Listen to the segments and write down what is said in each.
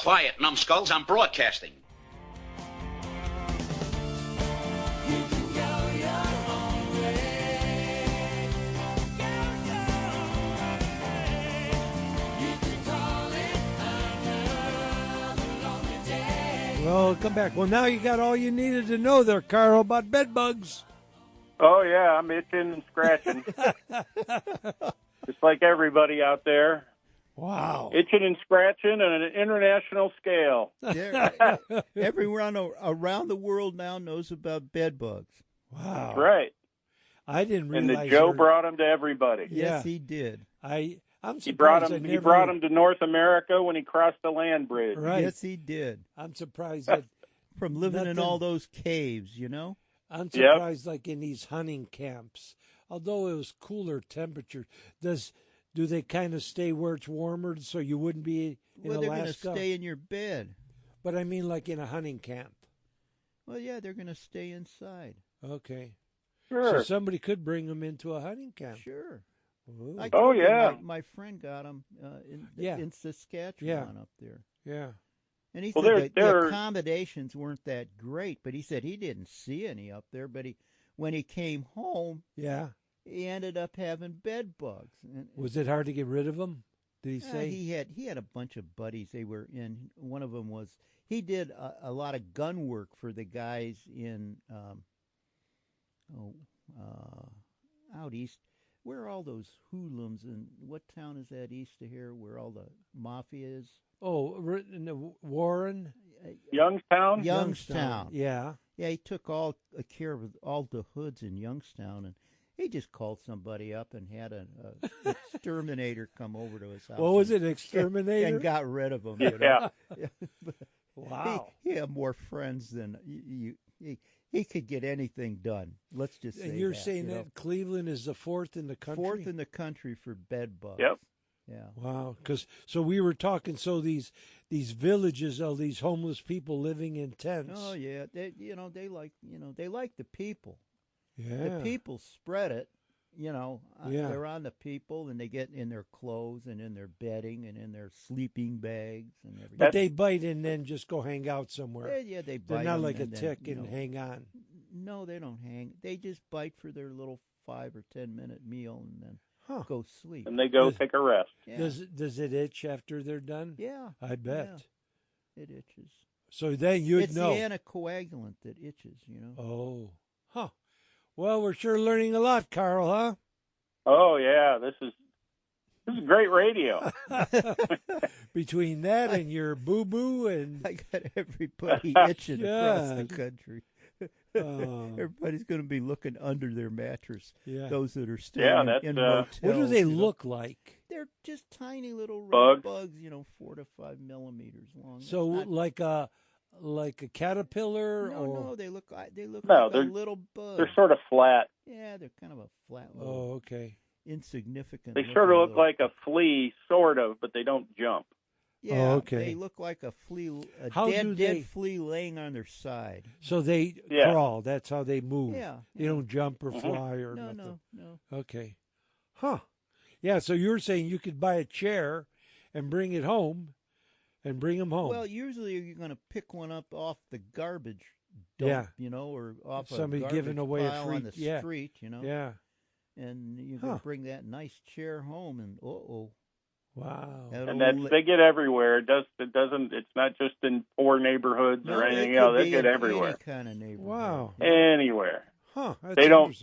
Quiet, numbskulls, I'm broadcasting. Well, come back. Well, now you got all you needed to know there, Carl, about bed bugs. Oh, yeah, I'm itching and scratching. Just like everybody out there. Wow. Itching and scratching on an international scale. Everyone around the world now knows about bed bugs. Wow. That's right. I didn't And realize. that Joe brought them to everybody. Yes, he did. I'm He brought surprised. them. He brought them to North America when he crossed the land bridge. Right. Yes, he did. I'm surprised that From living in all those caves, I'm surprised, like in these hunting camps, although it was cooler temperature, do they kind of stay where it's warmer so you wouldn't be in Well, they're going to Alaska? stay in your bed. But I mean like in a hunting camp. Well, yeah, they're going to stay inside. Okay. Sure. So somebody could bring them into a hunting camp. Sure. Ooh. I Oh, told you, yeah. My friend got them Yeah. in Saskatchewan up there. Yeah. And he Well, said that the they're- accommodations weren't that great, but he said he didn't see any up there. But when he came home, Yeah. he ended up having bed bugs. And, Was it hard to get rid of them? Did he say? he had a bunch of buddies. They were in. One of them was he did a lot of gun work for the guys in out east. Where are all those hoodlums and what town is that east of here? Where all the mafia is? Oh, in the Warren? Youngstown? Youngstown. Yeah. Yeah, he took all care of all the hoods in Youngstown, and he just called somebody up and had an exterminator come over to his house. What was it, exterminator? And got rid of him. Yeah. Wow. He had more friends than he could get anything done. Let's just say And you're that, saying that Cleveland is the fourth in the country? fourth in the country for bed bugs. Yep. Yeah. Wow. So we were talking, these villages, all these homeless people living in tents. Oh yeah, they like the people. Yeah. The people spread it. Yeah. They're on the people, and they get in their clothes and in their bedding and in their sleeping bags and everything. But they bite and then just go hang out somewhere. Yeah, they bite. They're not 'em like a and then, tick and hang on. No, they don't hang. They just bite for their little 5 or 10 minute meal and then go sleep. And they go take a rest. Yeah. Does it itch after they're done? Yeah. I bet. Yeah. It itches. So then you'd it's know. It's the anticoagulant that itches, Oh. Huh. Well, we're sure learning a lot, Carl, huh? Oh yeah, this is great radio. Between that and your boo-boo and... I got everybody itching across the country. Everybody's going to be looking under their mattress. Yeah. Those that are staying in motels. What do they look like? They're just tiny little bugs, 4 to 5 millimeters long. So like a caterpillar? No, they look like a little bug. They're sort of flat. Yeah, they're kind of a flat. Oh, okay. Insignificant. They sort of look like a flea, sort of, but they don't jump. Yeah, okay. They look like a flea, dead flea laying on their side. So they crawl. That's how they move. Yeah. They don't jump or fly or no, nothing. No. Okay. Huh. Yeah, so you're saying you could buy a chair and bring it home and bring them home. Well, usually you're going to pick one up off the garbage dump, or off somebody a garbage giving away pile a free on the street, Yeah. And you can bring that nice chair home, and wow. And they get everywhere. It's not just in poor neighborhoods or anything else. They get everywhere. Any kind of neighborhood. Wow. Anywhere. Huh. That's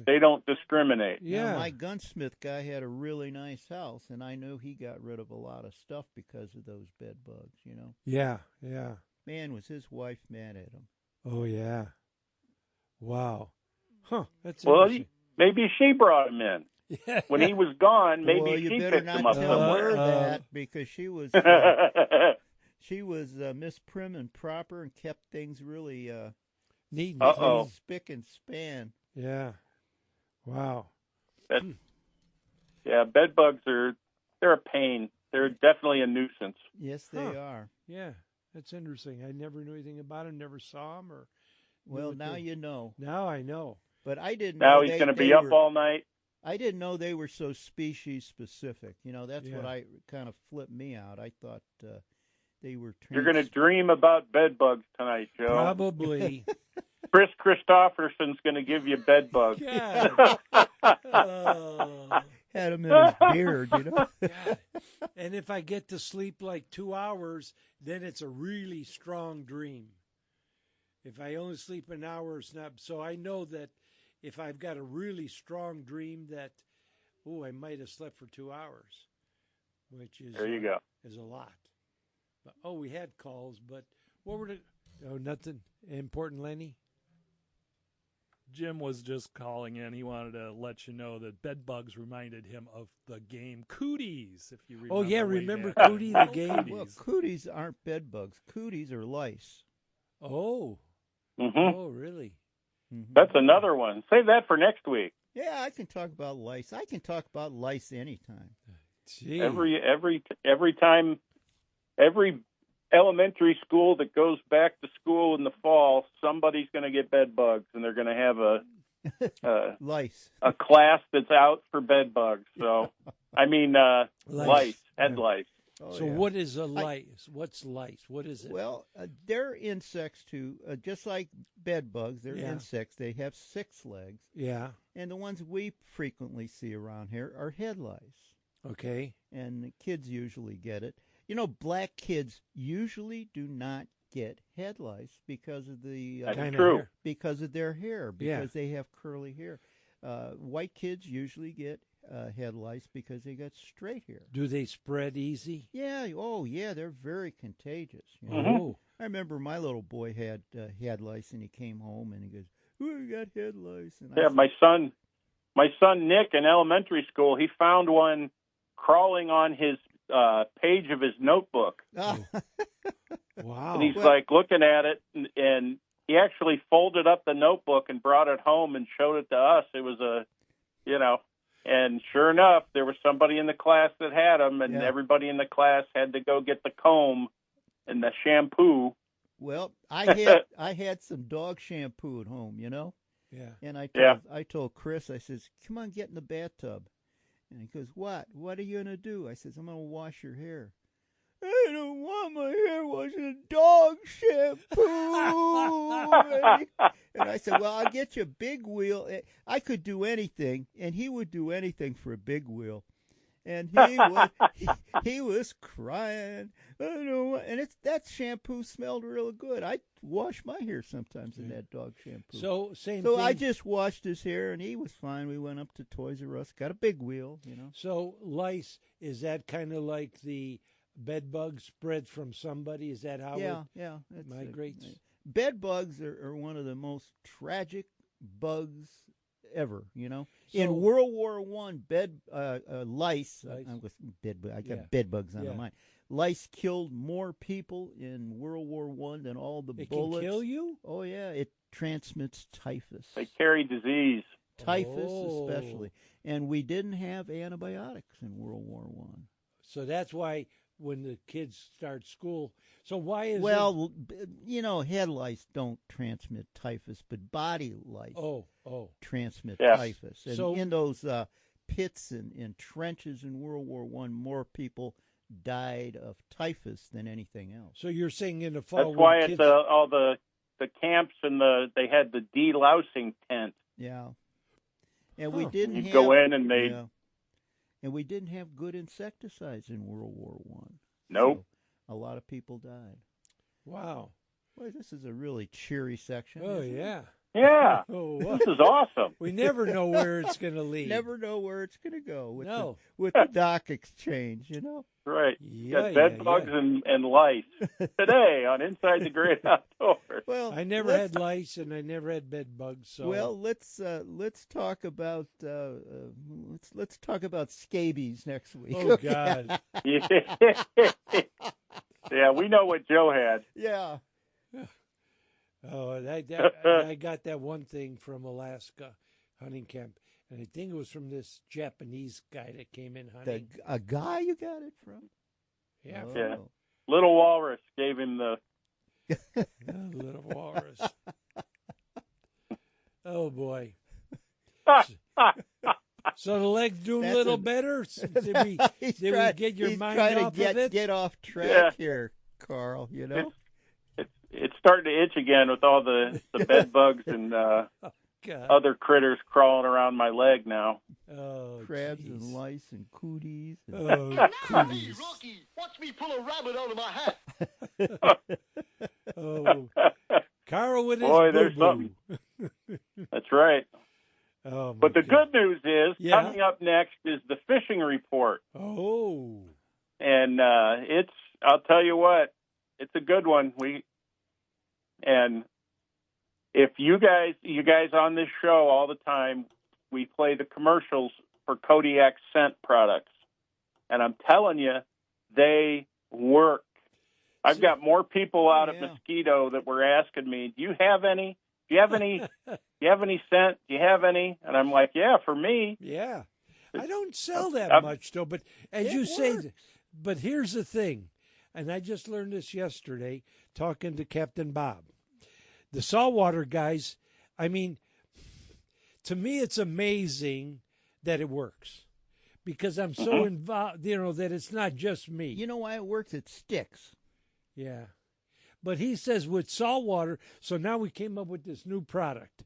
They don't discriminate. Yeah. Now, my gunsmith guy had a really nice house, and I knew he got rid of a lot of stuff because of those bed bugs. Yeah. Man, was his wife mad at him. Oh yeah. Wow. Huh. That's well. interesting. Maybe she brought him in. Yeah. When he was gone, maybe well, she you picked better him not up tell somewhere. her that because she was Miss Prim and Proper and kept things really neat and Uh-oh. spick and span. Yeah. Wow. Yeah, bed bugs they're a pain. They're definitely a nuisance. Yes, they are. Yeah, that's interesting. I never knew anything about him. Never saw him or. Well, now you know. Now I know. But I didn't. Now know he's going to be up all night. I didn't know they were so species specific. That's what kind of flipped me out. I thought they were. You're going to dream about bed bugs tonight, Joe. Probably. Chris Christopherson's going to give you bed bugs. God. Oh, Had him in his beard, you know. God. And if I get to sleep like 2 hours, then it's a really strong dream. If I only sleep an hour, it's not. So I know that if I've got a really strong dream that, I might have slept for 2 hours, which is There you go. is a lot. But, we had calls, but what were the? Oh, nothing important, Lenny. Jim was just calling in. He wanted to let you know that bed bugs reminded him of the game Cooties. If you remember. Oh yeah, way remember back. Cootie the game? Well, cooties aren't bed bugs. Cooties are lice. Oh, Hmm. oh really? Mm-hmm. That's another one. Save that for next week. Yeah, I can talk about lice. I can talk about lice anytime. Gee. Every time, every elementary school that goes back to school in the fall, somebody's going to get bed bugs, and they're going to have Lice. a class that's out for bed bugs. So, I mean, lice, head lice. Oh, So yeah. what is a lice? What's lice? What is it? Well, they're insects too. Just like bed bugs, they're Yeah. insects. They have 6 legs. Yeah. And the ones we frequently see around here are head lice. Okay. And the kids usually get it. You know, black kids usually do not get head lice because of the That's Kinda true. hair. because of their hair, Yeah. because they have curly hair. White kids usually get head lice because they got straight hair. Do they spread easy? Yeah, oh yeah, they're very contagious. You know? Mhm. Oh. I remember my little boy had head lice, and he came home and he goes, "Oh, I got head lice." And I Yeah, said, my son Nick in elementary school, he found one crawling on his page of his notebook, Wow. and he's Well- like looking at it, and he actually folded up the notebook and brought it home and showed it to us. It was and sure enough, there was somebody in the class that had them, and Yeah. everybody in the class had to go get the comb and the shampoo. Well, I had some dog shampoo at home, you know, Yeah. and Yeah. I told Chris, I says, "Come on, get in the bathtub," and he goes, "What? What are you gonna do?" I says, "I'm gonna wash your hair." "I don't want my hair washed in dog shampoo." And I said, "Well, I'll get you a big wheel." I could do anything, and he would do anything for a big wheel. And he was crying. I don't want, and that shampoo smelled real good. I wash my hair sometimes in that dog shampoo. So same So thing. I just washed his hair, and he was fine. We went up to Toys R Us, got a big wheel, you know. So lice, is that kind of like the bed bug spread from somebody? Is that how Yeah, it yeah. It's, migrates? bed bugs are one of the most tragic bugs ever. You know, in So- World War I, lice. Lice. I'm with bed. I got Yeah. bed bugs on Yeah. my mind. Lice killed more people in World War I than all the It bullets. can kill you? Oh yeah, it transmits typhus. They carry disease. Typhus Oh. especially, and we didn't have antibiotics in World War One. So that's why when the kids start school. So why is it? Well, you know, head lice don't transmit typhus, but body lice Oh. transmit Yes. typhus. And So- in those pits and trenches in World War One, more people died of typhus than anything else. So you're saying in the fall That's why when at kids, all the camps and they had the delousing tent. Yeah, and we Huh. didn't You'd have, go in and they'd yeah. And we didn't have good insecticides in World War One. Nope. So a lot of people died. wow. Boy, this is a really cheery section. Oh isn't it? yeah. Yeah, Oh, wow. this is awesome. We never know where it's going to lead. Never know where it's going to go with No. with the dock exchange, you know. Right. Yeah, Got bed yeah, bugs yeah. and lice today on Inside the Great Outdoors. Well, I never let's- had lice and I never had bed bugs. So Well, let's talk about let's talk about scabies next week. oh okay? God. Yeah, we know what Joe had. Yeah. Oh, I got that one thing from Alaska hunting camp, and I think it was from this Japanese guy that came in hunting. A guy you got it from? Yeah, Oh. Yeah. Little Walrus gave him the. a little walrus. Oh boy. So the leg's doing That's a little a- better. Did we He's get your he's mind trying off to of it? get off track Yeah. here, Carl, you know? It's starting to itch again with all the bed bugs and God. other critters crawling around my leg now. Oh, Crabs jeez. and lice and cooties. And Oh, cooties. Rocky, watch me pull a rabbit out of my hat. Oh, Carl with his Boy, there's boo-boo. That's right. Oh, my But the God. good news is, Yeah. coming up next is the fishing report. Oh, And I'll tell you what, it's a good one. And if you guys on this show all the time, we play the commercials for Kodiak scent products. And I'm telling you, they work. I've got more people out at Mosquito that were asking me, do you have any? Do you have any? Do you have any scent? Do you have any? And I'm like, yeah, for me. yeah. I don't sell that much, though. But as you say, but here's the thing, and I just learned this yesterday talking to Captain Bob. The saltwater guys, I mean, to me, it's amazing that it works because I'm so involved, that it's not just me. you know why it works? It sticks. Yeah. But he says with saltwater, so now we came up with this new product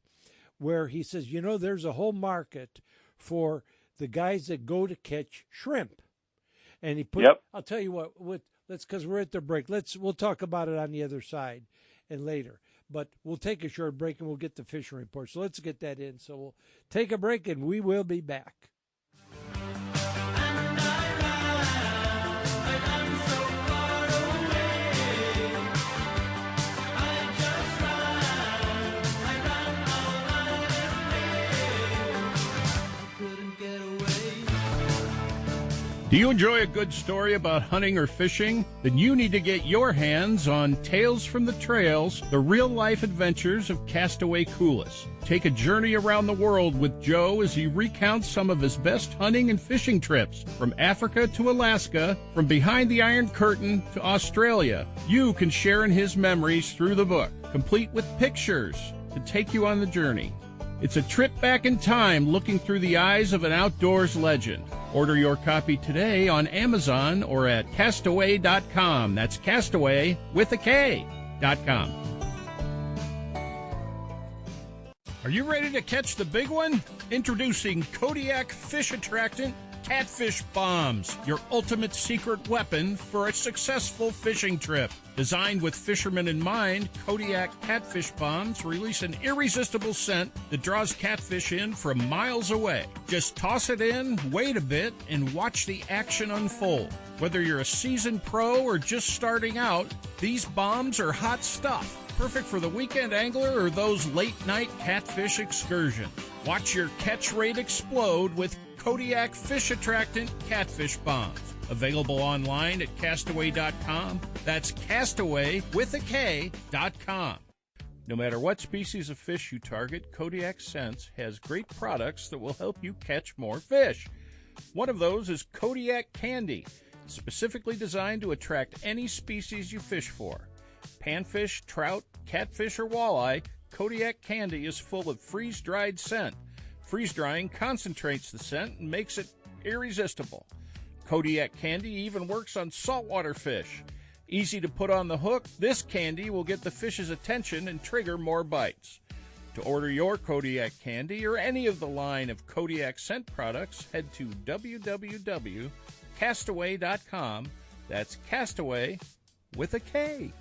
where he says, there's a whole market for the guys that go to catch shrimp. And he put, I'll tell you what, because we're at the break. We'll talk about it on the other side and later. But we'll take a short break and we'll get the fishing report. So let's get that in. So we'll take a break and we will be back. Do you enjoy a good story about hunting or fishing? Then you need to get your hands on Tales from the Trails, the real-life adventures of Castaway Coulis. Take a journey around the world with Joe as he recounts some of his best hunting and fishing trips, from Africa to Alaska, from behind the Iron Curtain to Australia. You can share in his memories through the book, complete with pictures to take you on the journey. It's a trip back in time looking through the eyes of an outdoors legend. Order your copy today on Amazon or at castaway.com. That's Castaway with a K.com. Are you ready to catch the big one? Introducing Kodiak Fish Attractant Catfish Bombs, your ultimate secret weapon for a successful fishing trip. Designed with fishermen in mind, Kodiak Catfish Bombs release an irresistible scent that draws catfish in from miles away. Just toss it in, wait a bit, and watch the action unfold. Whether you're a seasoned pro or just starting out, these bombs are hot stuff. Perfect for the weekend angler or those late-night catfish excursions. Watch your catch rate explode with Kodiak Fish Attractant Catfish Bombs. Available online at castaway.com. That's Castaway with a K.com. No matter what species of fish you target, Kodiak Scents has great products that will help you catch more fish. One of those is Kodiak Candy, specifically designed to attract any species you fish for. Panfish, trout, catfish, or walleye, Kodiak Candy is full of freeze-dried scent. Freeze-drying concentrates the scent and makes it irresistible. Kodiak Candy even works on saltwater fish. Easy to put on the hook, this candy will get the fish's attention and trigger more bites. To order your Kodiak Candy or any of the line of Kodiak scent products, head to www.castaway.com. That's Castaway with a K.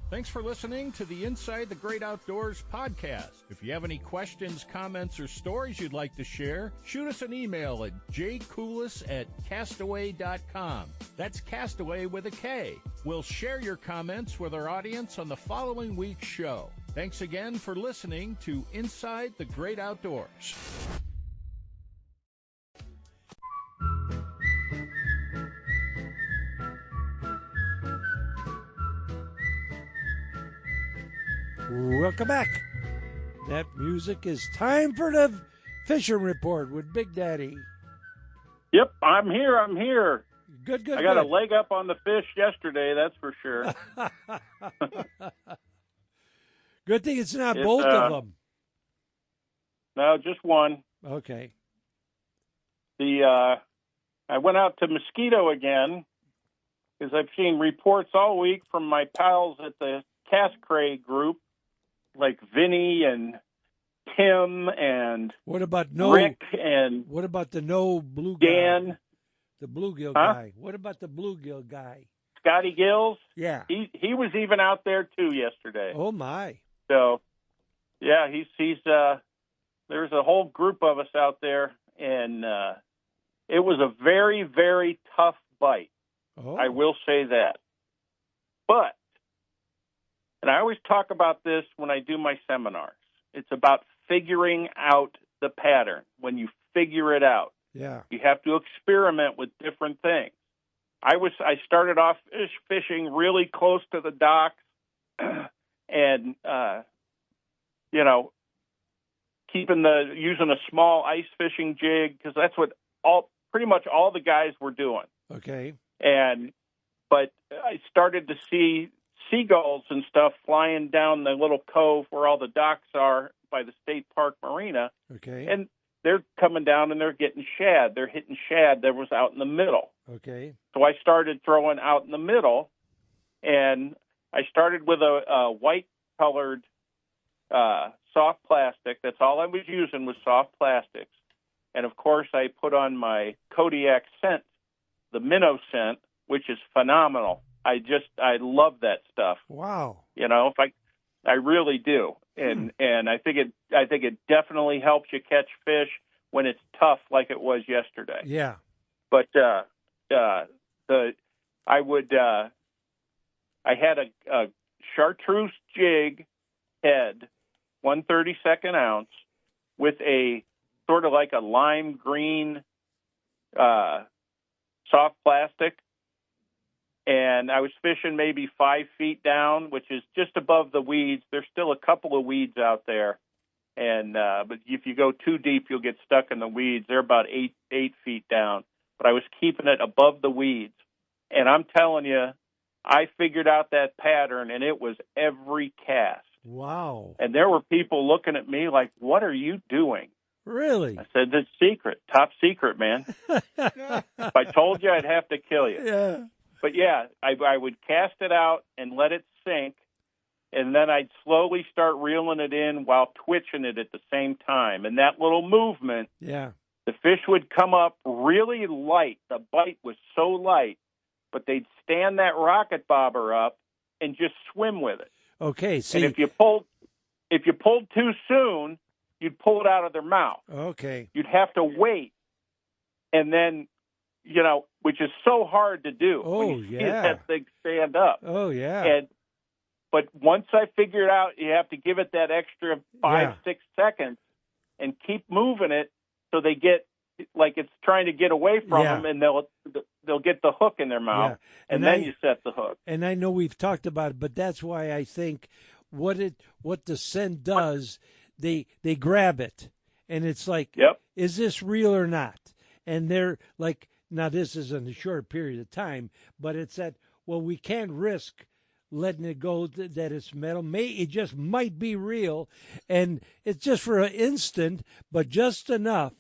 Thanks for listening to the Inside the Great Outdoors podcast. If you have any questions, comments, or stories you'd like to share, shoot us an email at jcoulis@castaway.com. That's Castaway with a K. We'll share your comments with our audience on the following week's show. Thanks again for listening to Inside the Great Outdoors. Welcome back. That music is time for the fishing report with Big Daddy. Yep, I'm here. Good. I got a leg up on the fish yesterday, that's for sure. Good thing it's not both of them. No, just one. Okay. I went out to Mosquito again, because I've seen reports all week from my pals at the Cascade group, like Vinny and Tim and What about Rick and what about the bluegill Dan? guy? The bluegill Huh? guy. What about the bluegill guy? Scotty Gills. Yeah. He was even out there too yesterday. Oh my. So, yeah, he's there's a whole group of us out there, and it was a very, very tough bite. Oh. I will say that. But, and I always talk about this when I do my seminars, it's about figuring out the pattern. When you figure it out, Yeah. you have to experiment with different things. I started off fishing really close to the docks, and using a small ice fishing jig, because that's what pretty much all the guys were doing. Okay. But I started to see seagulls and stuff flying down the little cove where all the docks are by the State Park Marina, Okay. and they're coming down and they're getting shad. They're hitting shad that was out in the middle. Okay. So I started throwing out in the middle, and I started with a white-colored soft plastic. That's all I was using was soft plastics. And, of course, I put on my Kodiak scent, the minnow scent, which is phenomenal. I love that stuff. Wow. I really do. And I think it definitely helps you catch fish when it's tough like it was yesterday. Yeah. But I had a chartreuse jig head, 1/32 ounce, with a sort of like a lime green soft plastic, and I was fishing maybe 5 feet down, which is just above the weeds. There's still a couple of weeds out there, and but if you go too deep, you'll get stuck in the weeds. They're about 8 feet down, but I was keeping it above the weeds, and I'm telling you, I figured out that pattern, and it was every cast. Wow. And there were people looking at me like, "What are you doing?" Really? I said, "It's secret, top secret, man. If I told you, I'd have to kill you." Yeah. But yeah, I would cast it out and let it sink, and then I'd slowly start reeling it in while twitching it at the same time. And that little movement, Yeah. the fish would come up really light. The bite was so light, but they'd stand that rocket bobber up and just swim with it. Okay. See. And if you pulled too soon, you'd pull it out of their mouth. Okay. You'd have to wait, and then, which is so hard to do. Oh, when you see yeah. that thing stand up. Oh yeah. But once I figured out, you have to give it that extra 5-6 seconds and keep moving it so they get like it's trying to get away from them, and they'll get the hook in their mouth, and then you set the hook. And I know we've talked about it, but that's why I think what the scent does, they grab it, and it's like, is this real or not? And they're like, now this is in a short period of time, but it's that, well, we can't risk letting it go that it's metal. It just might be real, and it's just for an instant, but just enough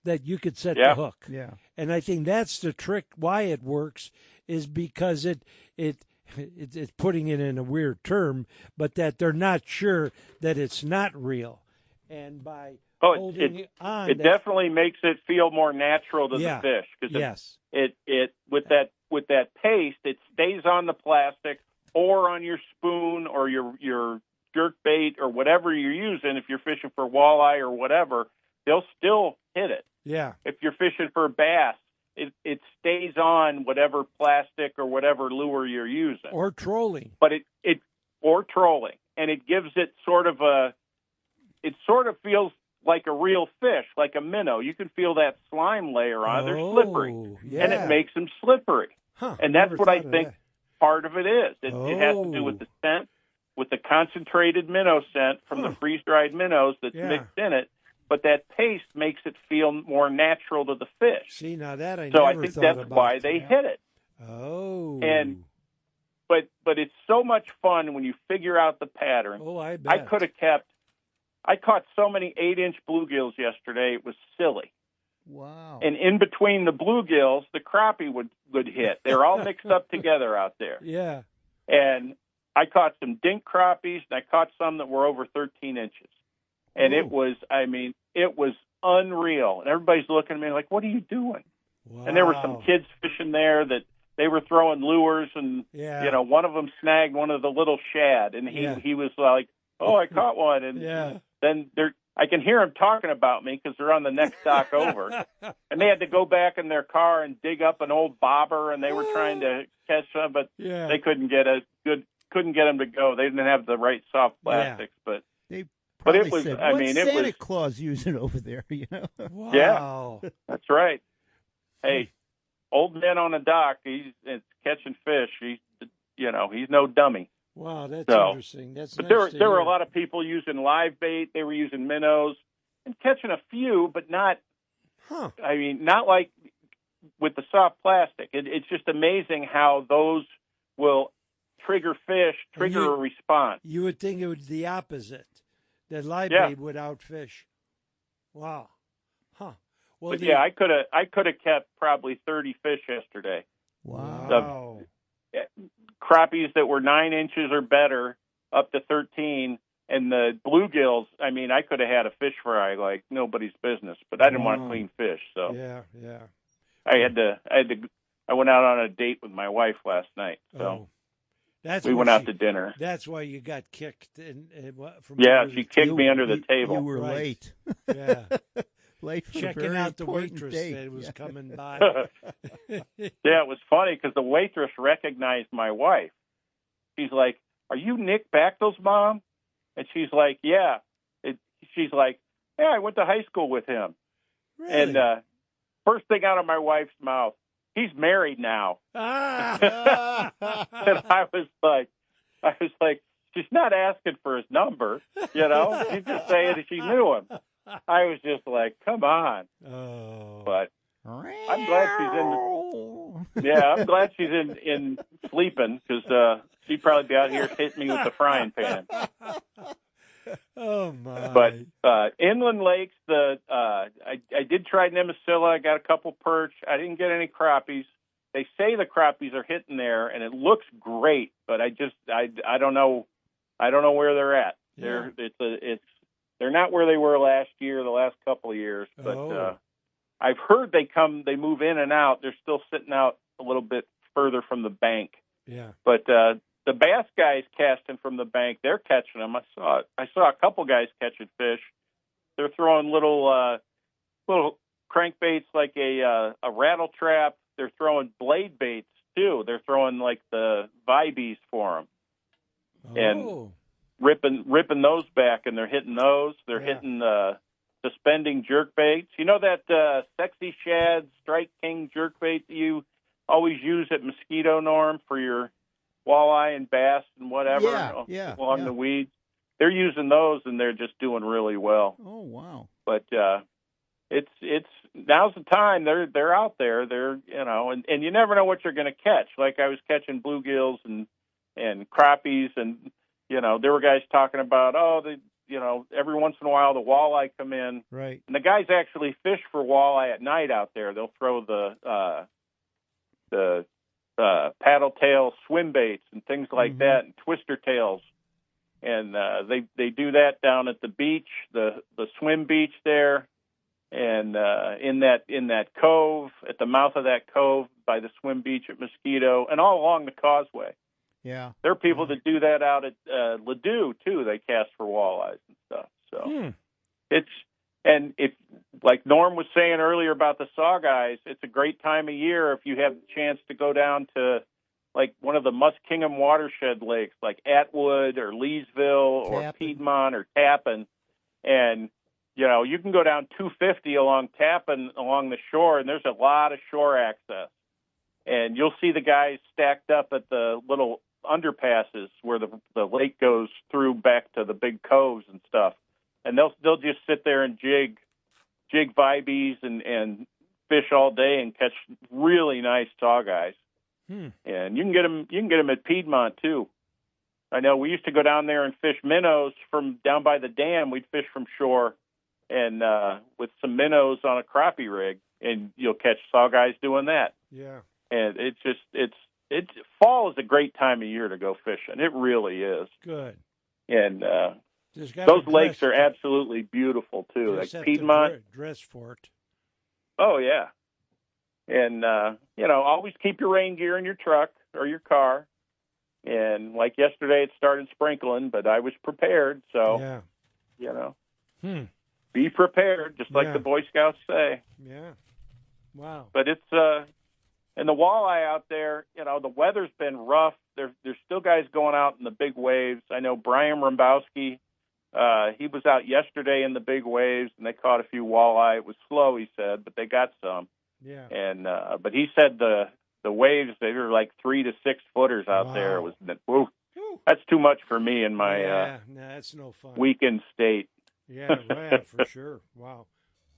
that you could set the hook. Yeah. And I think that's the trick why it works, is because it's putting it in a weird term, but that they're not sure that it's not real. And by holding it on, it definitely makes it feel more natural to the fish, because it with that paste, it stays on the plastic or on your spoon or your jerk bait or whatever you're using. If you're fishing for walleye or whatever, they'll still hit it. Yeah. If you're fishing for bass, it stays on whatever plastic or whatever lure you're using. Or trolling. But or trolling. And it gives it sort of feels like a real fish, like a minnow. You can feel that slime layer on it. They're slippery. Yeah. And it makes them slippery. Huh, and that's what I think that. part of it is. It has to do with the scent, with the concentrated minnow scent from the freeze-dried minnows that's mixed in it. But that paste makes it feel more natural to the fish. See, now that I so never I think thought that's about. why they hit it. Oh. But it's so much fun when you figure out the pattern. Oh, I bet. I caught so many 8-inch bluegills yesterday. It was silly. Wow. And in between the bluegills, the crappie would hit. They're all mixed up together out there. Yeah. And I caught some dink crappies, and I caught some that were over 13 inches. And it was unreal. And everybody's looking at me like, what are you doing? Wow. And there were some kids fishing there that they were throwing lures, and one of them snagged one of the little shad, and he was like, "Oh, I caught one!" And then I can hear them talking about me because they're on the next dock over, and they had to go back in their car and dig up an old bobber, and they were trying to catch some, but they couldn't get them to go. They didn't have the right soft plastics, but it was. Said, I what's mean, it Santa was Claus using over there. You know. Wow. Yeah, that's right. Hey, old man on the dock, he's catching fish. He's no dummy. Wow, that's interesting. That's but nice there were a lot of people using live bait. They were using minnows and catching a few, but not. I mean, not like with the soft plastic. It's just amazing how those will trigger a response. You would think it was the opposite, that live bait would outfish. Wow. Huh. Well, but I could have kept probably 30 fish yesterday. Wow. Crappies that were 9 inches or better, up to 13, and the bluegills. I mean, I could have had a fish fry like nobody's business, but I didn't want to clean fish, so I went out on a date with my wife last night, so we went out to dinner. That's why you got kicked. She kicked me under the table. You were late. Yeah. Late for checking out the waitress date. that was coming by. It was funny because the waitress recognized my wife. She's like, "Are you Nick Bachtel's mom?" And she's like, "Yeah." She's like, "Yeah, I went to high school with him." Really? And first thing out of my wife's mouth, "He's married now." And I was like, she's not asking for his number, She's just saying that she knew him. I was just like, come on. Oh. But I'm glad she's in sleeping because she'd probably be out here hitting me with the frying pan. Oh my! But inland lakes, I did try Nemasilla. I got a couple perch. I didn't get any crappies. They say the crappies are hitting there, and it looks great. But I don't know. I don't know where they're at. Yeah. They're not where they were last year, the last couple of years. But I've heard they move in and out. They're still sitting out a little bit further from the bank. Yeah. But the bass guys casting from the bank, they're catching them. I saw a couple guys catching fish. They're throwing little crankbaits like a rattle trap. They're throwing blade baits too. They're throwing like the vibes for them, and ripping those back, and they're hitting those. They're hitting suspending jerk baits. You know that Sexy Shad Strike King jerk bait that you always use at Mosquito, Norm, for your walleye and bass and whatever along the weeds? They're using those, and they're just doing really well. Oh, wow. But it's now's the time. They're out there. They're and you never know what you're going to catch. Like I was catching bluegills and crappies, and there were guys talking about every once in a while the walleye come in. Right. And the guys actually fish for walleye at night out there. They'll throw the paddle tail swim baits and things like that, and twister tails. And they do that down at the beach, the swim beach there, and in that cove, at the mouth of that cove by the swim beach at Mosquito, and all along the causeway. Yeah, there are people that do that out at Ladue too. They cast for walleyes and stuff. So and if, like Norm was saying earlier about the saw guys, it's a great time of year if you have the chance to go down to like one of the Muskingum watershed lakes, like Atwood or Leesville or Piedmont or Tappan, and you can go down 250 along Tappan along the shore, and there's a lot of shore access, and you'll see the guys stacked up at the little underpasses where the lake goes through back to the big coves and stuff, and they'll just sit there and jig vibes and fish all day and catch really nice saw guys. And you can get them at Piedmont too. I know we used to go down there and fish minnows from down by the dam. We'd fish from shore, and with some minnows on a crappie rig, and you'll saw guys doing that. Yeah. And it's fall is a great time of year to go fishing. It really is. Good. And Just gotta those lakes dress- are absolutely beautiful too. just Like have to Piedmont. dress for it. Oh yeah. And always keep your rain gear in your truck or your car. And like yesterday, it started sprinkling, but I was prepared. So Yeah. be prepared, just like Yeah. the Boy Scouts say. Yeah. Wow. But it's and the walleye out there, the weather's been rough. There's still guys going out in the big waves. I know Brian Rambowski, he was out yesterday in the big waves, and they caught a few walleye. It was slow, he said, but they got some. Yeah. And but he said the waves, they were like 3 to 6 footers out Wow. there. It was that's too much for me in my no, that's no fun. weekend state. Yeah, right, for sure. Wow.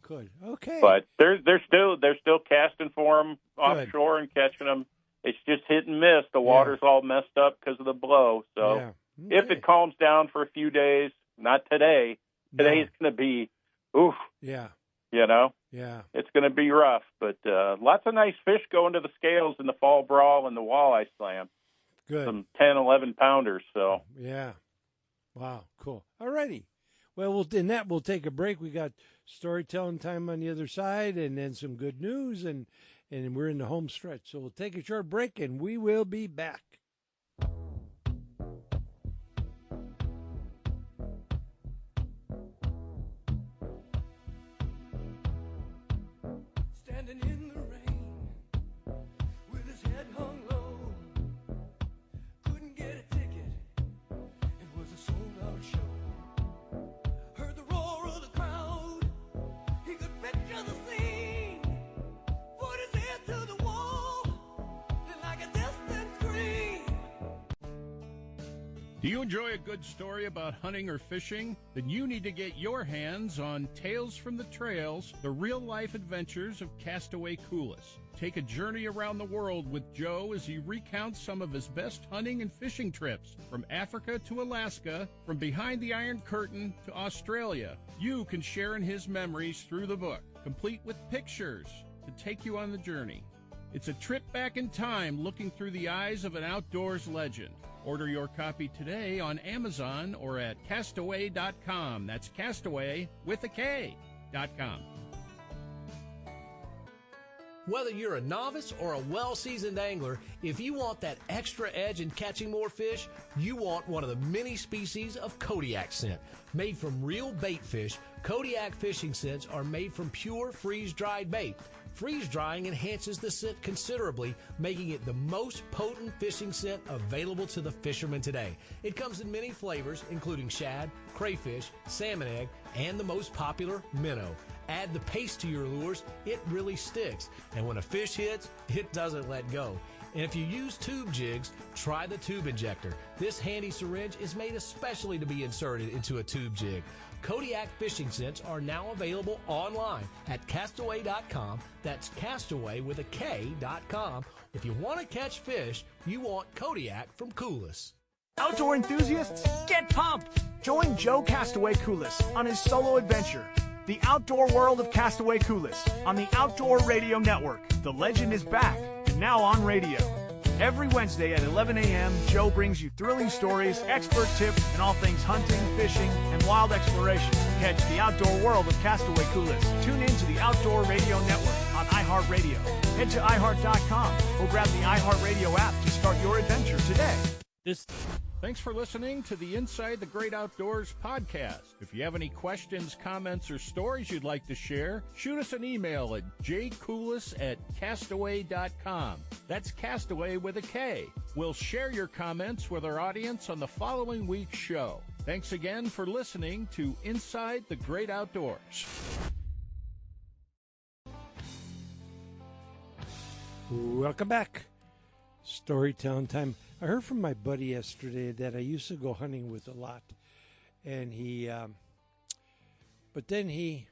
Good. Okay. But they're still casting for them Good. offshore and catching them. It's just hit and miss. The water's all messed up because of the blow. So yeah. if Okay. it calms down for a few days, not today. Today's going to be, oof. Yeah. Yeah. It's going to be rough. But lots of nice fish going to the scales in the fall brawl and the walleye slam. Good. Some 10, 11 pounders. So Yeah. Wow. Cool. All righty. Well, in that, we'll take a break. We got storytelling time on the other side and then some good news, and we're in the home stretch. So we'll take a short break, and we will be back. Standing in the rain with his head hung low, couldn't get a ticket, it was a sold-out show. Heard the roar of the crowd, he could picture the scene, put his head to the wall, and like a distant scream. Do you enjoy a good story about hunting or fishing? Then you need to get your hands on Tales from the Trails, the real-life adventures of Castaway Coulis. Take a journey around the world with Joe as he recounts some of his best hunting and fishing trips, from Africa to Alaska, from behind the Iron Curtain to Australia. You can share in his memories through the book, complete with pictures to take you on the journey. It's a trip back in time looking through the eyes of an outdoors legend. Order your copy today on Amazon or at castaway.com. That's castaway with a K.com. Whether you're a novice or a well-seasoned angler, if you want that extra edge in catching more fish, you want one of the many species of Kodiak scent. Made from real bait fish, Kodiak fishing scents are made from pure freeze-dried bait. Freeze-drying enhances the scent considerably, making it the most potent fishing scent available to the fishermen today. It comes in many flavors, including shad, crayfish, salmon egg, and the most popular, minnow. Add the paste to your lures, it really sticks. And when a fish hits, it doesn't let go. And if you use tube jigs, try the tube injector. This handy syringe is made especially to be inserted into a tube jig. Kodiak fishing scents are now available online at castaway.com. That's castaway with a K.com. If you want to catch fish, you want Kodiak from Coulis. Outdoor enthusiasts, get pumped! Join Joe Castaway Coulis on his solo adventure, The Outdoor World of Castaway Coulis, on the Outdoor Radio Network. The legend is back, and now on radio. Every Wednesday at 11 a.m., Joe brings you thrilling stories, expert tips, and all things hunting, fishing, and wild exploration. Catch The Outdoor World of Castaway Coulis. Tune in to the Outdoor Radio Network on iHeartRadio. Head to iHeart.com or grab the iHeartRadio app to start your adventure today. Thanks for listening to the Inside the Great Outdoors podcast. If you have any questions, comments, or stories you'd like to share, shoot us an email at jcoulis@castaway.com. That's Castaway with a K. We'll share your comments with our audience on the following week's show. Thanks again for listening to Inside the Great Outdoors. Welcome back. Storytelling time. I heard from my buddy yesterday that I used to go hunting with a lot, and but then he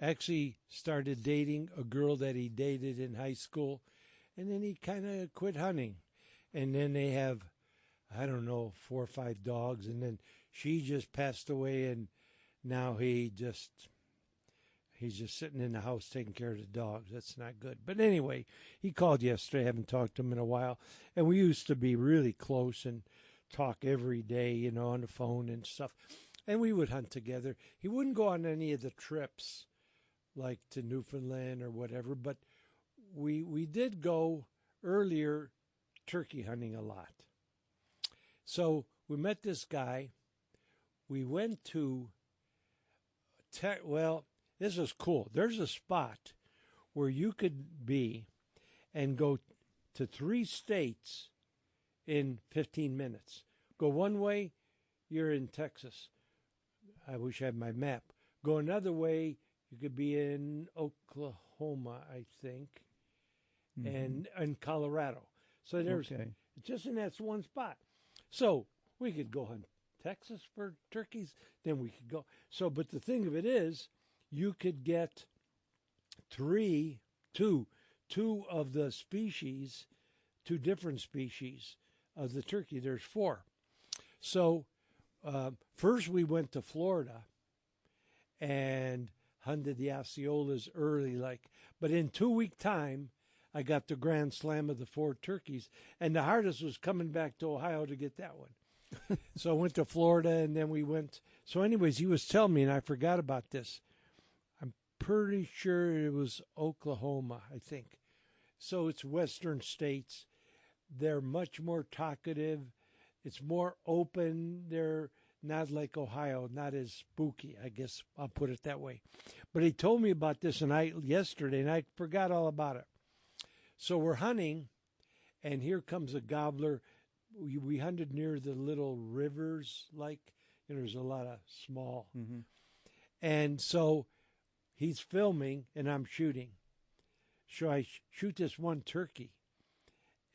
actually started dating a girl that he dated in high school, and then he kind of quit hunting, and then they have, I don't know, 4 or 5 dogs, and then she just passed away, and Now he's just sitting in the house taking care of the dogs. That's not good. But anyway, he called yesterday. I haven't talked to him in a while. And we used to be really close and talk every day, on the phone and stuff. And we would hunt together. He wouldn't go on any of the trips, like to Newfoundland or whatever. But we did go earlier turkey hunting a lot. So we met this guy. We went to, this is cool. There's a spot where you could be and go to 3 states in 15 minutes. Go one way, you're in Texas. I wish I had my map. Go another way, you could be in Oklahoma, I think, and Colorado. So there's just in that one spot. So we could go hunt Texas for turkeys, then we could go. So, but the thing of it is, you could get two of the species, 2 different species of the turkey. There's 4. So first we went to Florida and hunted the Osceolas early, but in 2-week time, I got the grand slam of the 4 turkeys, and the hardest was coming back to Ohio to get that one. So I went to Florida, and then we went. So anyways, he was telling me, and I forgot about this. I'm pretty sure it was Oklahoma, I think. So it's western states. They're much more talkative. It's more open. They're not like Ohio, not as spooky, I guess I'll put it that way. But he told me about this yesterday, and I forgot all about it. So we're hunting, and here comes a gobbler. We hunted near the little rivers, there's a lot of small. Mm-hmm. And so he's filming, and I'm shooting. So I shoot this one turkey.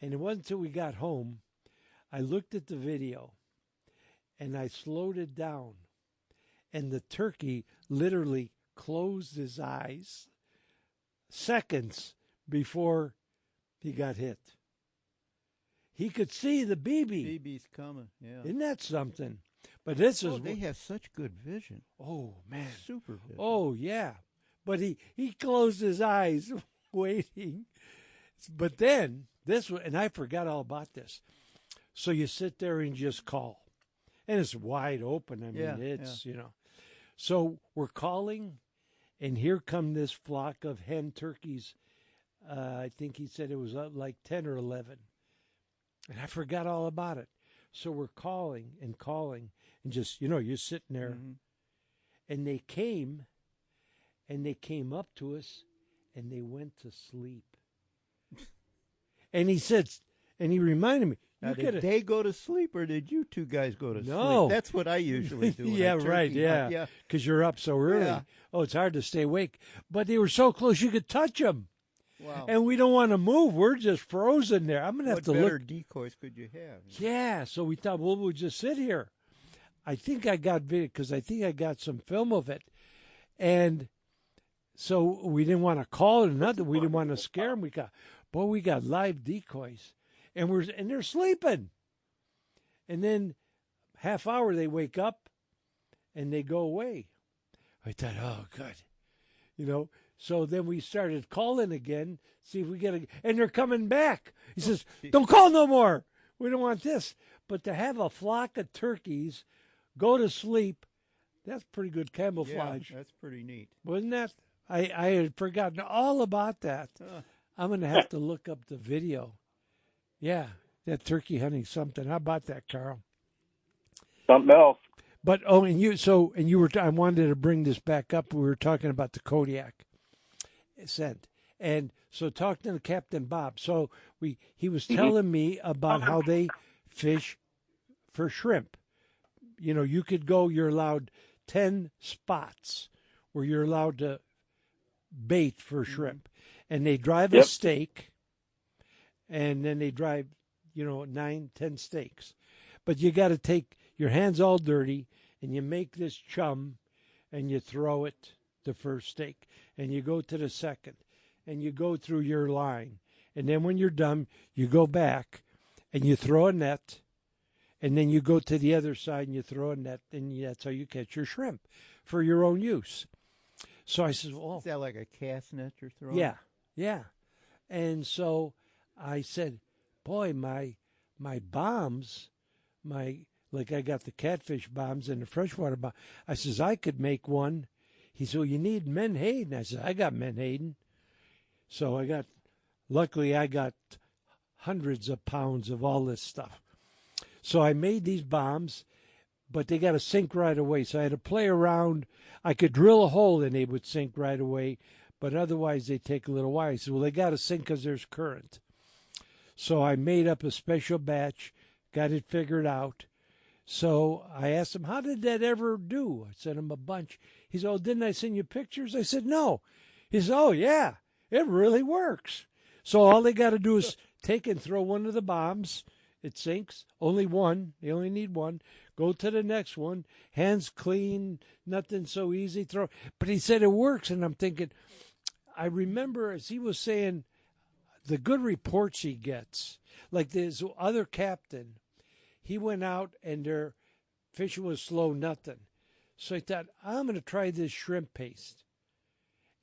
And it wasn't until we got home, I looked at the video, and I slowed it down. And the turkey literally closed his eyes seconds before he got hit. He could see the BB. BB's coming, yeah. Isn't that something? But this is... they have such good vision. Oh, man. Super vision. Oh, yeah. But he closed his eyes waiting. But then, and I forgot all about this. So you sit there and just call. And it's wide open. I mean, it's. So we're calling, and here come this flock of hen turkeys. I think he said it was like 10 or 11. And I forgot all about it. So we're calling, and just, you're sitting there. Mm-hmm. And they came up to us, and they went to sleep. And he said, and he reminded me. Now, did they go to sleep, or did you 2 guys go to No. sleep? That's what I usually do. Yeah, right, yeah. Because you're up so early. Yeah. Oh, it's hard to stay awake. But they were so close, you could touch them. Wow. And we don't want to move. We're just frozen there. I'm going to have to look. What better decoys could you have? Yeah, so we thought, well, we'll just sit here. I think I got video, because I think I got some film of it. And so we didn't want to call it nothing. We didn't want to scare them. We got live decoys. And they're sleeping. And then half hour they wake up and they go away. I thought, oh, good. So then we started calling again, see if we get and they're coming back. He says, don't call no more. We don't want this. But to have a flock of turkeys go to sleep, that's pretty good camouflage. Yeah, that's pretty neat. Wasn't that? I had forgotten all about that. I'm going to have to look up the video. Yeah, that turkey hunting something. How about that, Carl? Something else. But I wanted to bring this back up. We were talking about the Kodiak scent, and so talking to Captain Bob. So he was telling me about how they fish for shrimp. You could go. You're allowed 10 spots where you're allowed to bait for shrimp, and they drive a stake. And then they drive, 9, 10 stakes. But you got to take your hands all dirty, and you make this chum, and you throw it the first stake. And you go to the second, and you go through your line. And then when you're done, you go back, and you throw a net, and then you go to the other side and you throw a net, and that's how you catch your shrimp for your own use. So I said, well, Is that like a cast net you're throwing? yeah, yeah. And so I said, boy, my bombs, like I got the catfish bombs and the freshwater bomb. I says, I could make one. He said, well, you need menhaden. I said, I got menhaden. So luckily I got hundreds of pounds of all this stuff. So I made these bombs, but they got to sink right away. So I had to play around. I could drill a hole and they would sink right away, but otherwise they take a little while. I said, well, they got to sink because there's current. So I made up a special batch, got it figured out. So I asked him, how did that ever do? I sent him a bunch. He said, oh, didn't I send you pictures? I said, no. He said, oh, yeah, it really works. So all they got to do is take and throw one of the bombs. It sinks. Only one. They only need one. Go to the next one. Hands clean. Nothing so easy. Throw. But he said it works. And I'm thinking, I remember as he was saying, the good reports he gets. Like this other captain, he went out and their fishing was slow, nothing. So I thought, I'm going to try this shrimp paste.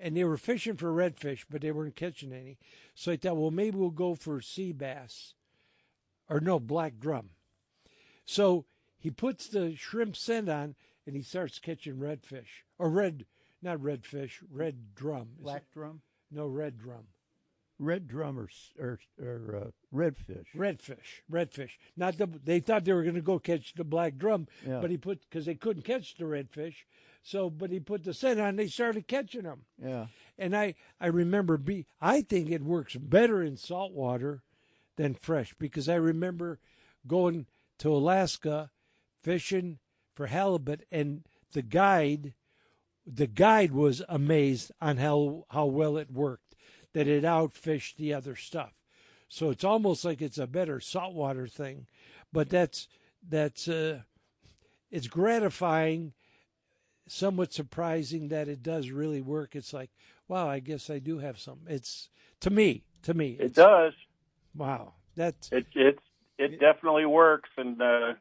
And they were fishing for redfish, but they weren't catching any. So I thought, well, maybe we'll go for sea bass. Or no, black drum. So he puts the shrimp scent on, and he starts catching redfish. Or not redfish, red drum. Black drum? No, red drum. Red drum or redfish. Redfish. Not they thought they were going to go catch the black drum, Yeah. but because they couldn't catch the redfish. But he put the scent on, they started catching them. Yeah. And I remember, I think it works better in saltwater than fresh, because I remember going to Alaska fishing for halibut, and the guide was amazed on how well it worked, that it outfished the other stuff. So it's almost like it's a better saltwater thing, but that's it's gratifying, somewhat surprising that it does really work. It's like, wow, I guess I do have some. It's to me. It does. Wow, that's it definitely works, and I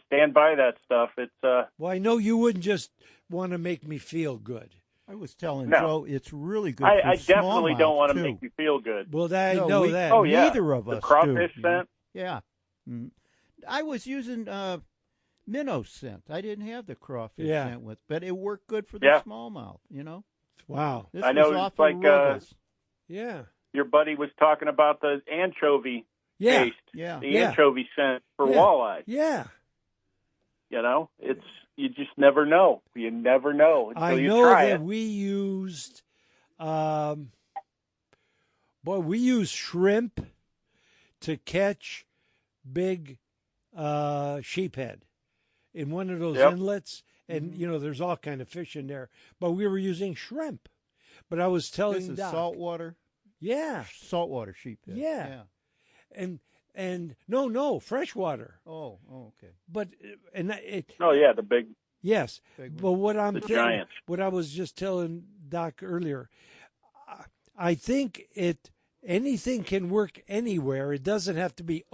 stand by that stuff. It's well, I know you wouldn't just want to make me feel good. I was telling No. Joe it's really good. I for definitely don't want to smallmouth, make too. you feel good. Well, I No, know that. Oh, yeah. Neither of The us crawfish do. scent? Yeah. Mm. I was using minnow scent. I didn't have the crawfish Yeah. scent with, but it worked good for the Yeah. smallmouth. Wow. This I know, was off it's the like, Ruggles. Yeah. Your buddy was talking about the anchovy Yeah. taste, Yeah. the Yeah. anchovy scent for Yeah. walleye. Yeah. You just never know. You never know until I you know try that it. we used, we used shrimp to catch big sheephead in one of those Yep. inlets, and there's all kind of fish in there. But we were using shrimp. But I was telling This is Doc, saltwater sheephead. Yeah. and no freshwater. Oh, okay. But Oh yeah, the big. yes. Big But what The giants. what I was just telling Doc earlier, I think anything can work anywhere. It doesn't have to be,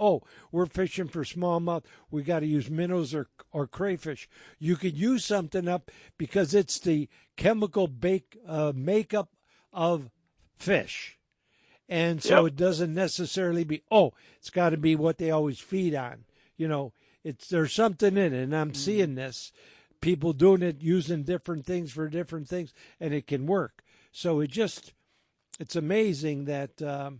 we're fishing for smallmouth, we got to use minnows or crayfish. You could use something up because it's the chemical makeup of fish. And so Yep. it doesn't necessarily be, it's got to be what they always feed on. There's something in it, and I'm seeing this. People doing it, using different things for different things, and it can work. So it's amazing that the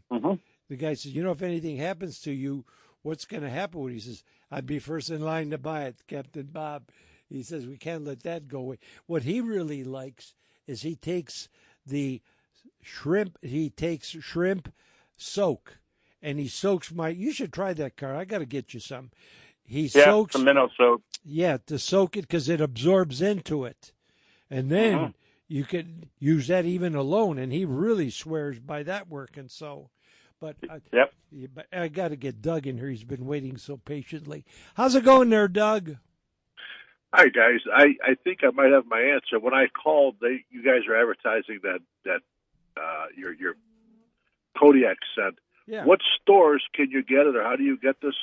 guy says, if anything happens to you, what's going to happen? He says, I'd be first in line to buy it, Captain Bob. He says, we can't let that go away. What he really likes is he takes shrimp soak, and he soaks you should try that, Carl. I got to get you some. He soaks some minnow soap. Yeah, to soak it because it absorbs into it. And then you could use that even alone, and he really swears by that working. So, but I got to get Doug in here. He's been waiting so patiently. How's it going there, Doug? Hi guys, I think I might have my answer. When I called, you guys are advertising that your Kodiak scent. Yeah. What stores can you get it, or how do you get this?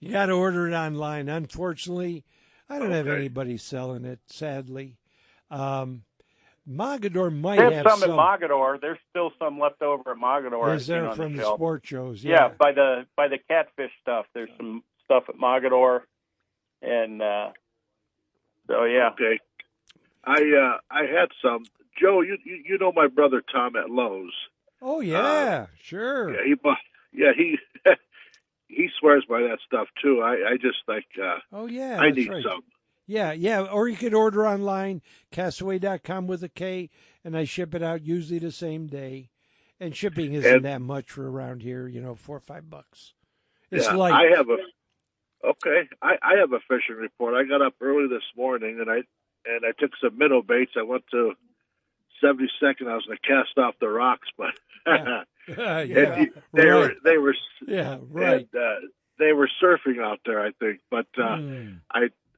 You got to order it online. Unfortunately, I don't have anybody selling it, sadly. Mogador might have some at Mogador. There's still some left over at Mogador. Is there from the sport shows? Yeah, by the catfish stuff. There's some stuff at Mogador, and so yeah. Okay, I had some. Joe, you know my brother Tom at Lowe's. Oh yeah, sure. Yeah, he swears by that stuff too. I just like. Oh yeah, I need right. some. Yeah. Or you could order online, Castaway.com with a K, and I ship it out usually the same day. And shipping isn't that much for around here, $4 or $5. It's light. I have I have a fishing report. I got up early this morning and I took some minnow baits. I went to 72nd. I was going to cast off the rocks, but they were right. And, they were surfing out there, I think. But